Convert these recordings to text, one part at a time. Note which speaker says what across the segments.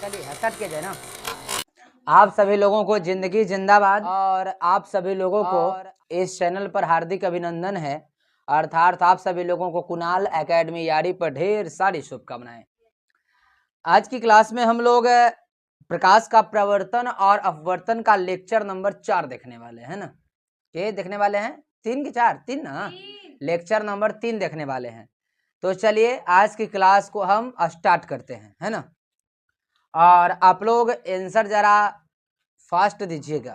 Speaker 1: चलिए हसट के जाए ना। आप सभी लोगों को जिंदगी जिंदाबाद और आप सभी लोगों को इस चैनल पर हार्दिक अभिनंदन है। अर्थात आप सभी लोगों को कुणाल एकेडमी यारी पर ढेर सारी शुभकामनाएं। आज की क्लास में हम लोग प्रकाश का प्रवर्तन और अपवर्तन का लेक्चर नंबर 4 देखने वाले हैं ना। ये देखने वाले हैं 3 की 4 3 ना, लेक्चर नंबर 3 देखने वाले हैं। तो चलिए आज की क्लास को हम स्टार्ट करते हैं, है ना। और आप लोग आंसर जरा फास्ट दीजिएगा।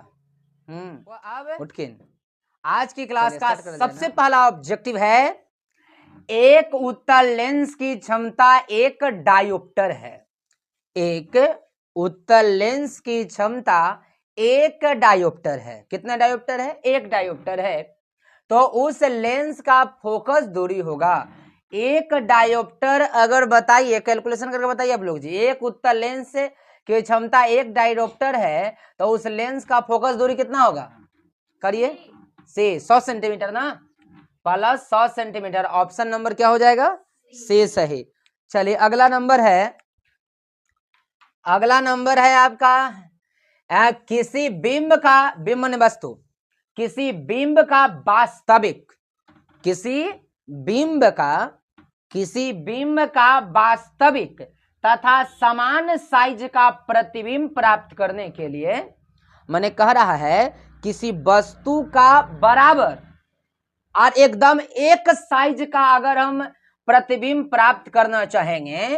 Speaker 1: उठकिन आज की क्लास का सबसे पहला ऑब्जेक्टिव है, एक उत्तल लेंस की क्षमता एक डायोप्टर है। एक उत्तल लेंस की क्षमता एक डायोप्टर है। कितना डायोप्टर है? एक डायोप्टर है। तो उस लेंस का फोकस दूरी होगा एक डायोप्टर। अगर बताइए, कैलकुलेशन करके बताइए आप लोग जी, एक उत्तल लेंस की क्षमता एक डायोप्टर है तो उस लेंस का फोकस दूरी कितना होगा? करिए से 100 सेंटीमीटर ना, प्लस 100 सेंटीमीटर। ऑप्शन नंबर क्या हो जाएगा? सी सही। चलिए अगला नंबर है, अगला नंबर है आपका किसी बिंब का, बिंब ने वस्तु, किसी बिंब का वास्तविक, किसी बिंब का वास्तविक तथा समान साइज का प्रतिबिंब प्राप्त करने के लिए, मैंने कह रहा है किसी वस्तु का बराबर और एकदम एक साइज का अगर हम प्रतिबिंब प्राप्त करना चाहेंगे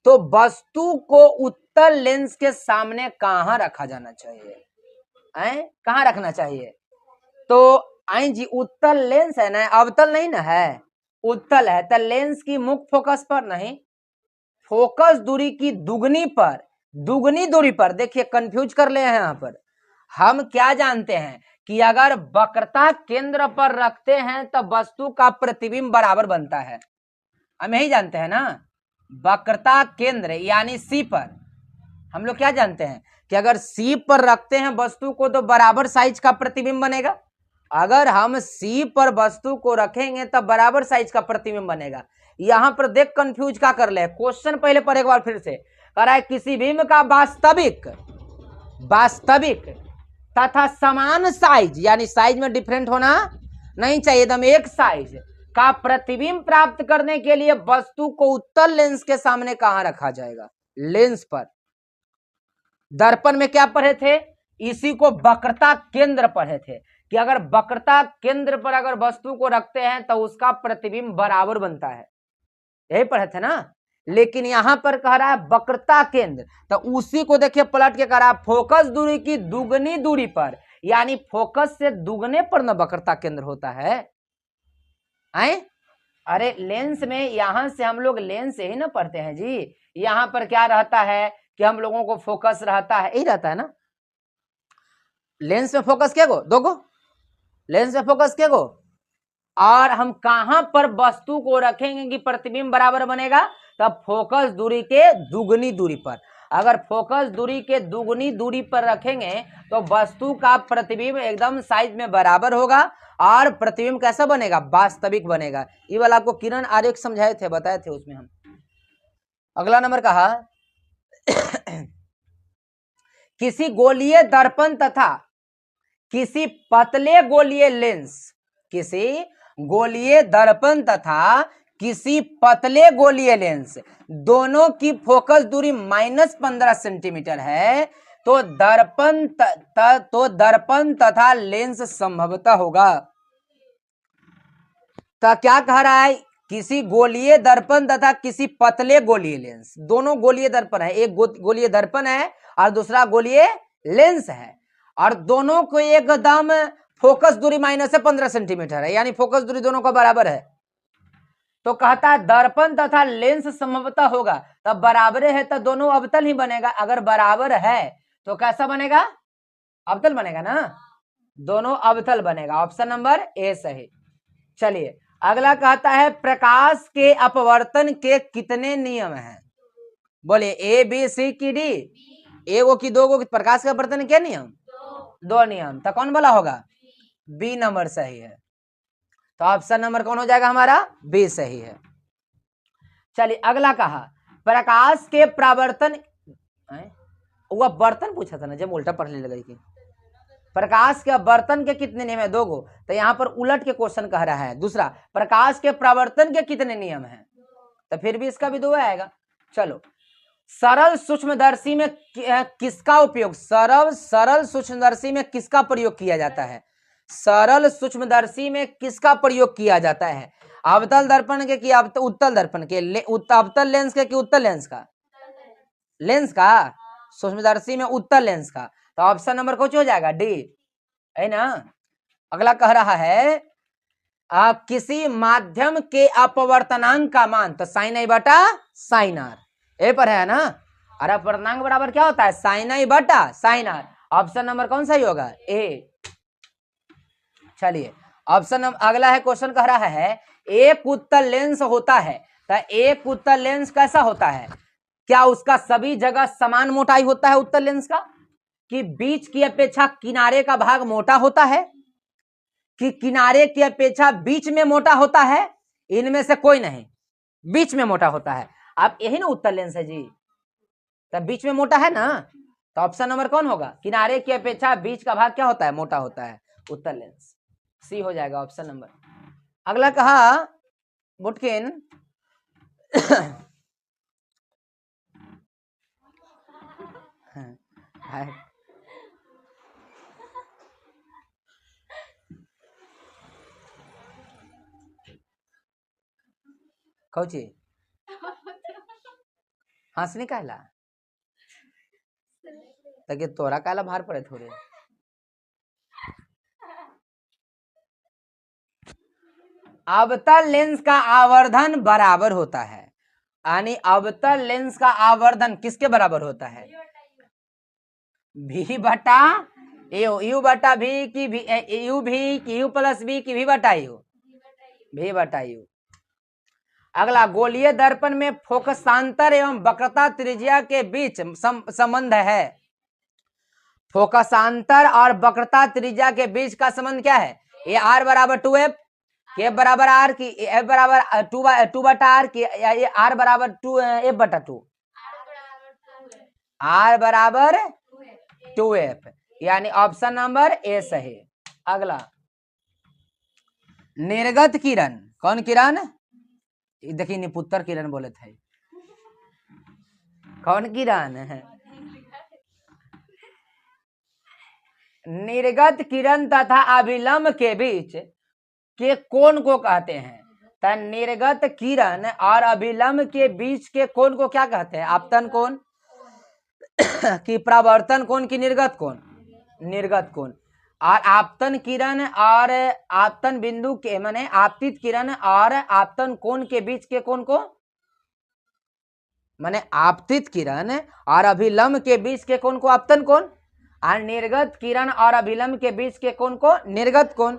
Speaker 1: तो वस्तु को उत्तल लेंस के सामने कहां रखा जाना चाहिए? कहां रखना चाहिए? तो आई जी उत्तल लेंस है ना, अवतल नहीं ना है, उत्तल है तो लेंस की मुख्य फोकस पर नहीं, फोकस दूरी की दुगनी पर, दुगनी दूरी पर। देखिए कंफ्यूज कर ले हैं यहां पर। हम क्या जानते हैं कि अगर वक्रता केंद्र पर रखते हैं तो वस्तु का प्रतिबिंब बराबर बनता है। हम यही जानते हैं ना, वक्रता केंद्र यानी सी पर हम लोग क्या जानते हैं कि अगर सी पर रखते हैं वस्तु को तो बराबर साइज का प्रतिबिंब बनेगा। अगर हम सी पर वस्तु को रखेंगे तब बराबर साइज का प्रतिबिंब बनेगा। यहां पर देख कंफ्यूज क्या कर ले, क्वेश्चन पहले पर एक बार फिर से कर रहा है, किसी बिंब का वास्तविक तथा समान साइज, यानी साइज में डिफरेंट होना नहीं चाहिए, एकदम एक साइज का प्रतिबिंब प्राप्त करने के लिए वस्तु को उत्तल लेंस के सामने कहां रखा जाएगा? लेंस पर। दर्पण में क्या पढ़े थे? इसी को वक्रता केंद्र पढ़े थे कि अगर वक्रता केंद्र पर अगर वस्तु को रखते हैं तो उसका प्रतिबिंब बराबर बनता है, यही पढ़े थे ना। लेकिन यहां पर कह रहा है वक्रता केंद्र, तो उसी को देखिए पलट के कह रहा है फोकस दूरी की दुगनी दूरी पर, यानी फोकस से दुगने पर न वक्रता केंद्र होता है। अरे लेंस में यहां से हम लोग लेंस ही ना पढ़ते हैं जी। यहां पर क्या रहता है कि हम लोगों को फोकस रहता है, यही रहता है ना। लेंस में फोकस क्या गो? दो गो लेंस में फोकस क्या गो? और हम कहां पर वस्तु को रखेंगे कि प्रतिबिंब बराबर बनेगा? तब फोकस दूरी के दुगनी दूरी पर। अगर फोकस दूरी के दुगनी दूरी पर रखेंगे तो वस्तु का प्रतिबिंब एकदम साइज में बराबर होगा और प्रतिबिंब कैसा बनेगा? वास्तविक बनेगा। ये वाला आपको किरण आरेख समझाए थे, बताए थे उसमें हम। अगला नंबर कहा किसी गोलीय दर्पण तथा किसी पतले गोलीय लेंस, किसी गोलीय दर्पण तथा किसी पतले गोलीय लेंस दोनों की फोकस दूरी -15 सेंटीमीटर है तो दर्पण तथा लेंस संभवतः होगा। तो क्या कह रहा है? किसी गोलीय दर्पण तथा किसी पतले गोलीय लेंस, दोनों गोलीय दर्पण है, एक गोलीय दर्पण है और दूसरा गोलीय लेंस है, और दोनों को एकदम फोकस दूरी -15 सेंटीमीटर है, यानी फोकस दूरी दोनों का बराबर है। तो कहता है दर्पण तथा लेंस संभवतः होगा, तब बराबर है तो दोनों अवतल ही बनेगा। अगर बराबर है तो कैसा बनेगा? अवतल बनेगा ना, दोनों अवतल बनेगा। ऑप्शन नंबर ए सही। चलिए अगला कहता है प्रकाश के अपवर्तन के कितने नियम हैं? बोलिए ए बी सी की डी, एगो की दो गो? प्रकाश के अपवर्तन के नियम? दो नियम। तो कौन वाला होगा? बी नंबर सही है। तो ऑप्शन नंबर कौन हो जाएगा हमारा? बी सही है। चलिए अगला कहा प्रकाश के परावर्तन वह बर्तन पूछा था ना, जब उल्टा पढ़ने लगा कि प्रकाश के बर्तन के कितने नियम है? 2 गो। तो यहाँ पर उलट के क्वेश्चन कह रहा है। दूसरा, प्रकाश के प्रवर्तन के कितने नियम हैं? तो फिर भी इसका भी 2 आएगा। चलो, सरल सूक्ष्मदर्शी में किसका उपयोग, सरल सूक्ष्मदर्शी में किसका प्रयोग किया जाता है? सरल सूक्ष्मदर्शी में किसका प्रयोग किया जाता है? अवतल दर्पण के कि उत्तल दर्पण के? अवतल लेंस के कि उत्तल लेंस का? लेंस का। सूक्ष्मदर्शी में उत्तल लेंस का। तो ऑप्शन नंबर कुछ हो जाएगा, डी, है ना। अगला कह रहा है किसी माध्यम के अपवर्तनांक का मान, तो साइन आई बटा साइन आर, ए पर है ना। और अपवर्तनांक बराबर क्या होता है? साइन आई बटा साइन आर। ऑप्शन नंबर कौन सा ही होगा? ए। चलिए, ऑप्शन अगला है, क्वेश्चन कह रहा है एक उत्तल लेंस होता है, तो एक उत्तल लेंस कैसा होता है? क्या उसका सभी जगह समान मोटाई होता है उत्तल लेंस का, कि बीच की अपेक्षा किनारे का भाग मोटा होता है, कि किनारे की अपेक्षा बीच में मोटा होता है? इनमें से कोई नहीं, बीच में मोटा होता है। अब यही ना उत्तल लेंस है जी, तब बीच में मोटा है ना। तो ऑप्शन नंबर कौन होगा? किनारे की अपेक्षा बीच का भाग क्या होता है? मोटा होता है, उत्तल लेंस। सी हो जाएगा ऑप्शन नंबर। अगला कहा बुटकिन कौची हंसने कहला ताकि तोरा काला भार पड़े थोड़े। अवतल लेंस का आवर्धन बराबर होता है, यानी अवतल लेंस का आवर्धन किसके बराबर होता है? भी बटा यू, यू बटा भी की यू भी की यू प्लस भी की भी बटा यू, भी बटा यू। अगला, गोलीय दर्पण में फोकसांतर एवं वक्रता त्रिज्या के बीच संबंध है। फोकसांतर और वक्रता त्रिज्या के बीच का संबंध क्या है? ये आर बराबर 2f, के बराबर आर की एफ बराबर 2 बटा आर की, ये आर बराबर 2 एफ बटा 2, आर बराबर 2f, यानी ऑप्शन नंबर ए सही। अगला, निर्गत किरण, कौन किरण? देखिए निपुत्र किरण बोले थे, कौन किरण है? निर्गत किरण तथा अभिलंब के बीच के कोण को कहते हैं? तो निर्गत किरण और अभिलंब के बीच के कोण को क्या कहते हैं? आपतन कोण कि परावर्तन कोण की निर्गत कोण? निर्गत कोण। और आपतन किरण और आपतन बिंदु के माने आपतित किरण और आपतन कोण के बीच के कोण को माने आपतित किरण और अभिलंब के बीच के कोण को आपतन कोण, और निर्गत किरण और अभिलंब के बीच के कोण को निर्गत कोण।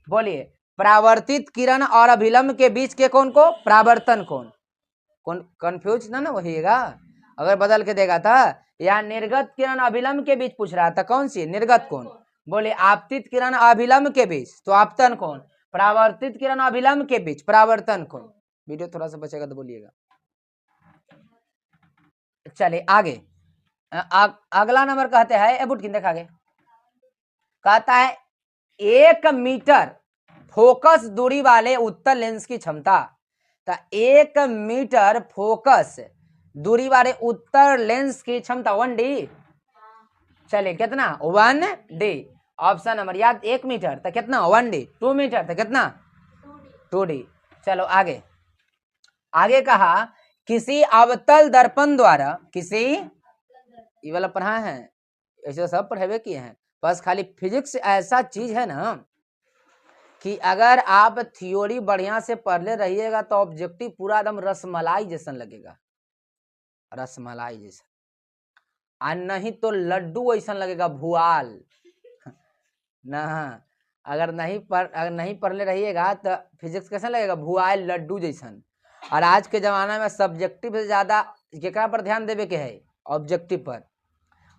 Speaker 1: बोलिए, परावर्तित किरण और अभिलंब के बीच के कोण को परावर्तन कोण। कंफ्यूज ना होइएगा अगर बदल के देगा था। या निर्गत किरण अभिलंब के बीच पूछ रहा था, कौन सी? निर्गत कोण। बोले आपतित किरण अभिलंब के बीच तो आपतन कोण, परावर्तित किरण अभिलंब के बीच परावर्तन कोण। वीडियो थोड़ा सा बचेगा तो बोलिएगा। चलिए आगे, अगला नंबर कहते हैं बुटकिन देखा आगे, कहता है 1 मीटर फोकस दूरी वाले उत्तल लेंस की क्षमता। तो 1 मीटर फोकस दूरी वाले उत्तल लेंस की क्षमता 1D। चलिए कितना? 1D। ऑप्शन नंबर याद, 1 मीटर तो कितना? 1D। 2 मीटर तो कितना? 2D। चलो आगे, आगे कहा किसी अवतल दर्पण द्वारा, किसी ये वाला पढ़ा है, ऐसे सब पढ़े किए हैं, बस खाली फिजिक्स ऐसा चीज है ना कि अगर आप थ्योरी बढ़िया से पढ़ ले रहिएगा तो ऑब्जेक्टिव पूरा एकदम रसमलाई जैसा लगेगा, रसमलाई जैसा, और नहीं तो लड्डू ऐसा लगेगा, भुआल ना। अगर नहीं पढ़ ले रहिएगा तो फिजिक्स कैसा लगेगा? भुआल लड्डू जैसा। और आज के जमाना में सब्जेक्टिव से ज्यादा केकरा पर ध्यान देवे के है? ऑब्जेक्टिव पर।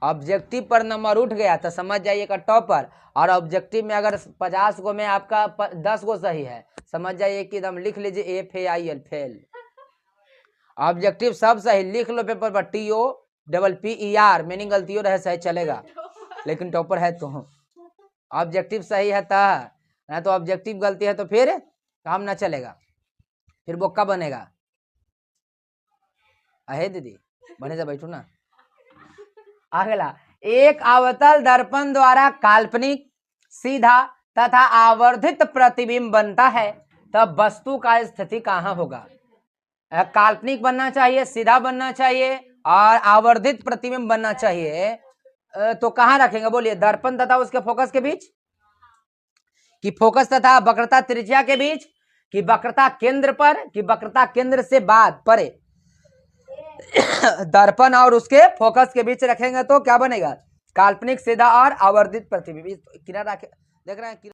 Speaker 1: ऑब्जेक्टिव पर नंबर उठ गया तो समझ जाइएगा टॉपर, और ऑब्जेक्टिव में अगर 50 गो में आपका 10 गो सही है, समझ जाइए कि एकदम लिख लीजिए FAIL फेल। ऑब्जेक्टिव सब सही लिख लो पेपर पर, TO PER मीनिंग गलतियों रहे सही चलेगा, लेकिन टॉपर है तो ऑब्जेक्टिव सही है ना, तो ऑब्जेक्टिव गलती है तो फिर काम ना चलेगा, फिर बोक्का बनेगा। अहे दीदी बने से बैठू ना। अगला, एक अवतल दर्पण द्वारा काल्पनिक, सीधा तथा आवर्धित प्रतिबिंब बनता है, तब वस्तु का स्थिति कहाँ होगा? काल्पनिक बनना चाहिए, सीधा बनना चाहिए और आवर्धित प्रतिबिंब बनना चाहिए, तो कहाँ रखेंगे बोलिए? दर्पण तथा उसके फोकस के बीच, कि फोकस तथा वक्रता त्रिज्या के बीच, कि वक्रता केंद्र पर, कि वक्रता केंद्र से बाद परे? दर्पण और उसके फोकस के बीच रखेंगे तो क्या बनेगा? काल्पनिक, सीधा और आवर्धित प्रतिबिंब। किनारा देख रहे हैं।